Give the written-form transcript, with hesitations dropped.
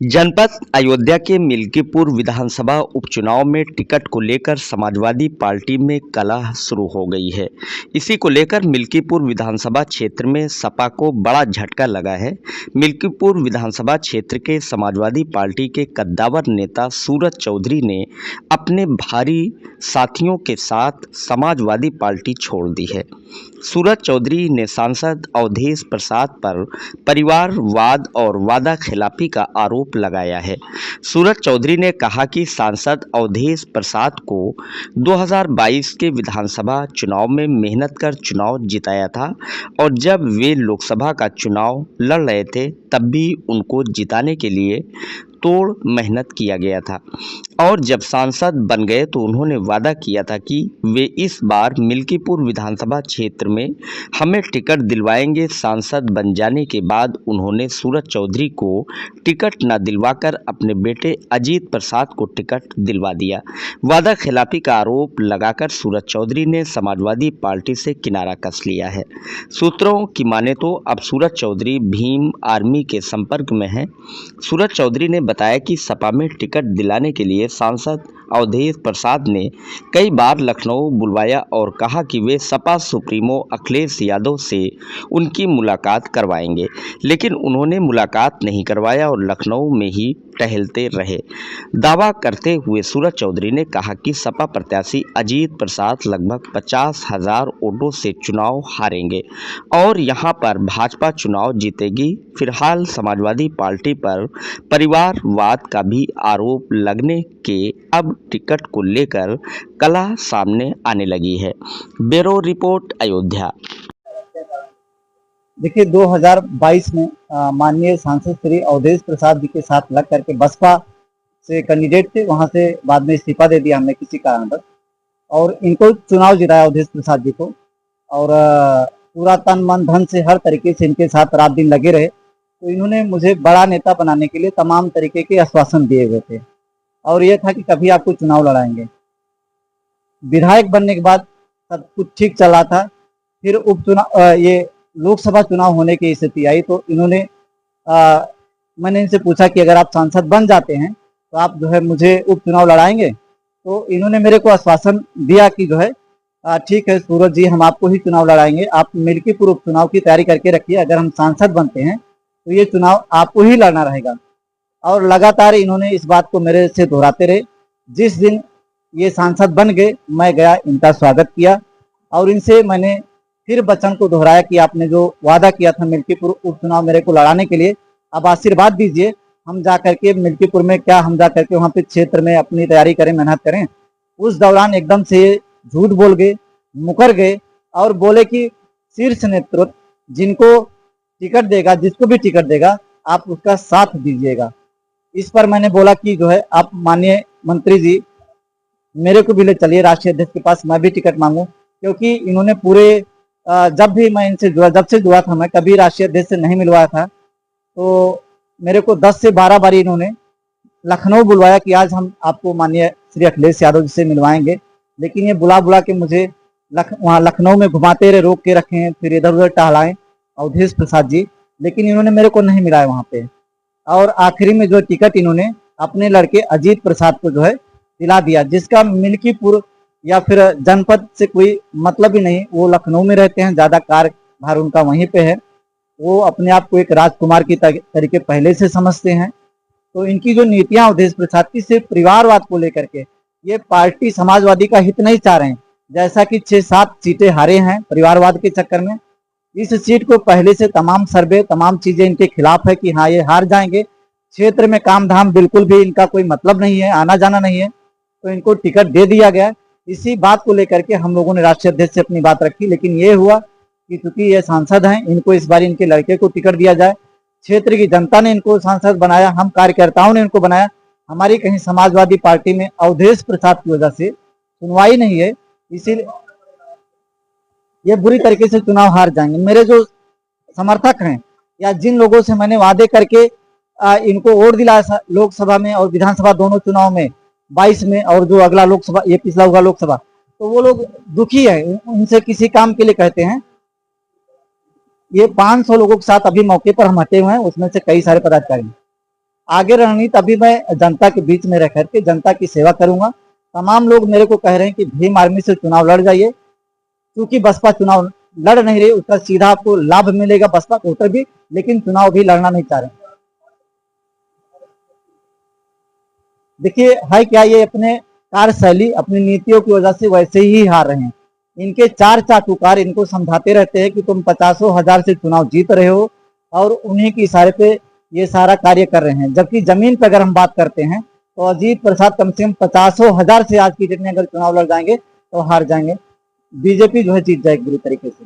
जनपद अयोध्या के मिल्कीपुर विधानसभा उपचुनाव में टिकट को लेकर समाजवादी पार्टी में कलह शुरू हो गई है। इसी को लेकर मिल्कीपुर विधानसभा क्षेत्र में सपा को बड़ा झटका लगा है। मिल्कीपुर विधानसभा क्षेत्र के समाजवादी पार्टी के कद्दावर नेता सूरज चौधरी ने अपने भारी साथियों के साथ समाजवादी पार्टी छोड़ दी है। सूरज चौधरी ने सांसद अवधेश प्रसाद पर परिवारवाद और वादा खिलाफी का आरोप लगाया है। सूरज चौधरी ने कहा कि सांसद अवधेश प्रसाद को 2022 के विधानसभा चुनाव में मेहनत कर चुनाव जिताया था और जब वे लोकसभा का चुनाव लड़ रहे थे तब भी उनको जिताने के लिए तोड़ मेहनत किया गया था और जब सांसद बन गए तो उन्होंने वादा किया था कि वे इस बार मिल्कीपुर विधानसभा क्षेत्र में हमें टिकट दिलवाएंगे। सांसद बन जाने के बाद उन्होंने सूरज चौधरी को टिकट न दिलवाकर अपने बेटे अजीत प्रसाद को टिकट दिलवा दिया। वादा खिलाफी का आरोप लगाकर सूरज चौधरी ने समाजवादी पार्टी से किनारा कस लिया है। सूत्रों की माने तो अब सूरज चौधरी भीम आर्मी के संपर्क में हैं। सूरज चौधरी ने बताया कि सपा में टिकट दिलाने के लिए सांसद अवधेश प्रसाद ने कई बार लखनऊ बुलवाया और कहा कि वे सपा सुप्रीमो अखिलेश यादव से उनकी मुलाकात करवाएंगे, लेकिन उन्होंने मुलाकात नहीं करवाया और लखनऊ में ही टहलते रहे। दावा करते हुए सूरज चौधरी ने कहा कि सपा प्रत्याशी अजीत प्रसाद लगभग 50,000 वोटों से चुनाव हारेंगे और यहां पर भाजपा चुनाव जीतेगी। फिलहाल समाजवादी पार्टी पर परिवारवाद का भी आरोप लगने के अब टिकट को लेकर कलह सामने आने लगी है। Bureau report Ayodhya. देखिए 2022 में माननीय सांसद श्री अवधेश प्रसाद जी के साथ लग करके बसपा से कैंडिडेट थे, वहां से बाद में इस्तीफा दे दिया हमने किसी कारणवश और इनको चुनाव जिताया अवधेश प्रसाद जी को और पूरा तन मन धन से हर तरीके से इनके साथ रात दिन लगे रहे। तो इन्होंने मुझे बड़ा नेता बनाने के लिए तमाम तरीके के आश्वासन दिए हुए थे और यह था कि कभी आपको चुनाव लड़ाएंगे। विधायक बनने के बाद सब कुछ ठीक चला था, फिर उपचुनाव ये लोकसभा चुनाव होने की स्थिति आई तो इन्होंने मैंने इनसे पूछा कि अगर आप सांसद बन जाते हैं तो आप जो है मुझे उपचुनाव लड़ाएंगे। तो इन्होंने मेरे को आश्वासन दिया कि जो है ठीक है सूरज जी, हम आपको ही चुनाव लड़ाएंगे, आप मिल्कीपुर उपचुनाव की तैयारी करके रखिए, अगर हम सांसद बनते हैं तो ये चुनाव आपको ही लड़ना रहेगा। और लगातार इन्होंने इस बात को मेरे से दोहराते रहे। जिस दिन ये सांसद बन गए मैं गया, इनका स्वागत किया और इनसे मैंने फिर वचन को दोहराया कि आपने जो वादा किया था मिल्कीपुर उपचुनाव मेरे को लड़ाने के लिए, अब आशीर्वाद दीजिए, हम जा करके मिल्कीपुर में क्या हम जा करके वहाँ पे क्षेत्र में अपनी तैयारी करें, मेहनत करें। उस दौरान एकदम से झूठ बोल गए, मुकर गए और बोले कि शीर्ष नेतृत्व जिनको टिकट देगा, जिसको भी टिकट देगा आप उसका साथ दीजिएगा। इस पर मैंने बोला कि जो है आप माननीय मंत्री जी मेरे को भी ले चलिए राष्ट्रीय अध्यक्ष के पास, मैं भी टिकट मांगू, क्योंकि इन्होंने पूरे जब भी मैं इनसे जुड़ा, जब से जुड़ा था मैं कभी राष्ट्रीय अध्यक्ष से नहीं मिलवाया था। तो मेरे को 10 से 12 बार इन्होंने लखनऊ बुलवाया कि आज हम आपको माननीय श्री अखिलेश यादव जी से मिलवाएंगे, लेकिन ये बुला बुला के मुझे वहाँ लखनऊ में घुमाते रहे, रोक के रखे, फिर इधर उधर टहलाएं अवधेश प्रसाद जी, लेकिन इन्होंने मेरे को नहीं मिलाया वहाँ पे। और आखिरी में जो टिकट इन्होंने अपने लड़के अजीत प्रसाद को जो है दिला दिया, जिसका मिल्कीपुर या फिर जनपद से कोई मतलब ही नहीं। वो लखनऊ में रहते हैं, ज़्यादा कार्यभार उनका वहीं पे है, वो अपने आप को एक राजकुमार की तरीके पहले से समझते हैं। तो इनकी जो नीतियां अवधेश प्रसाद की सिर्फ परिवारवाद को लेकर के, ये पार्टी समाजवादी का हित नहीं चाह रहे हैं। जैसा कि 6-7 सीटें हारे हैं परिवारवाद के चक्कर में, इस सीट को पहले से तमाम सर्वे तमाम चीजें इनके खिलाफ है कि हाँ ये हार जाएंगे। क्षेत्र में काम धाम बिल्कुल भी इनका कोई मतलब नहीं है, आना जाना नहीं है, तो इनको टिकट दे दिया गया। इसी बात को लेकर के हम लोगों ने राष्ट्रीय अध्यक्ष से अपनी बात रखी, लेकिन ये हुआ कि चूंकि ये सांसद हैं, इनको इस बार इनके लड़के को टिकट दिया जाए। क्षेत्र की जनता ने इनको सांसद बनाया, हम कार्यकर्ताओं ने इनको बनाया। हमारी कहीं समाजवादी पार्टी में अवधेश प्रसाद की वजह से सुनवाई नहीं है, इसीलिए ये बुरी तरीके से चुनाव हार जाएंगे। मेरे जो समर्थक हैं या जिन लोगों से मैंने वादे करके इनको वोट दिलाया लोकसभा में और विधानसभा दोनों चुनाव में 22 में और जो अगला लोकसभा, ये पिछला होगा लोकसभा, तो वो लोग दुखी है, उनसे किसी काम के लिए कहते हैं। ये 500 लोगों के साथ अभी मौके पर हम हटे हुए हैं, उसमें से कई सारे पदाधिकारी। आगे रणनीति अभी मैं जनता के बीच में रह करके जनता की सेवा करूंगा। तमाम लोग मेरे को कह रहे हैं कि भीम आर्मी से चुनाव लड़ जाइए, क्योंकि बसपा चुनाव लड़ नहीं रही, उसका सीधा आपको लाभ मिलेगा बसपा को भी, लेकिन चुनाव भी लड़ना नहीं चाह रहे। देखिए है क्या, ये अपने कार्यशैली अपनी नीतियों की वजह से वैसे ही हार रहे हैं। इनके चार चाटुकार इनको समझाते रहते हैं कि तुम 50,000 से चुनाव जीत रहे हो और उन्हीं के इशारे पे ये सारा कार्य कर रहे हैं। जबकि जमीन पर अगर हम बात करते हैं तो अजीत प्रसाद कम से कम 50,000 से आज की डेट में अगर चुनाव लड़ जाएंगे तो हार जाएंगे। बीजेपी जो है जीत जाएगी बुरी तरीके से।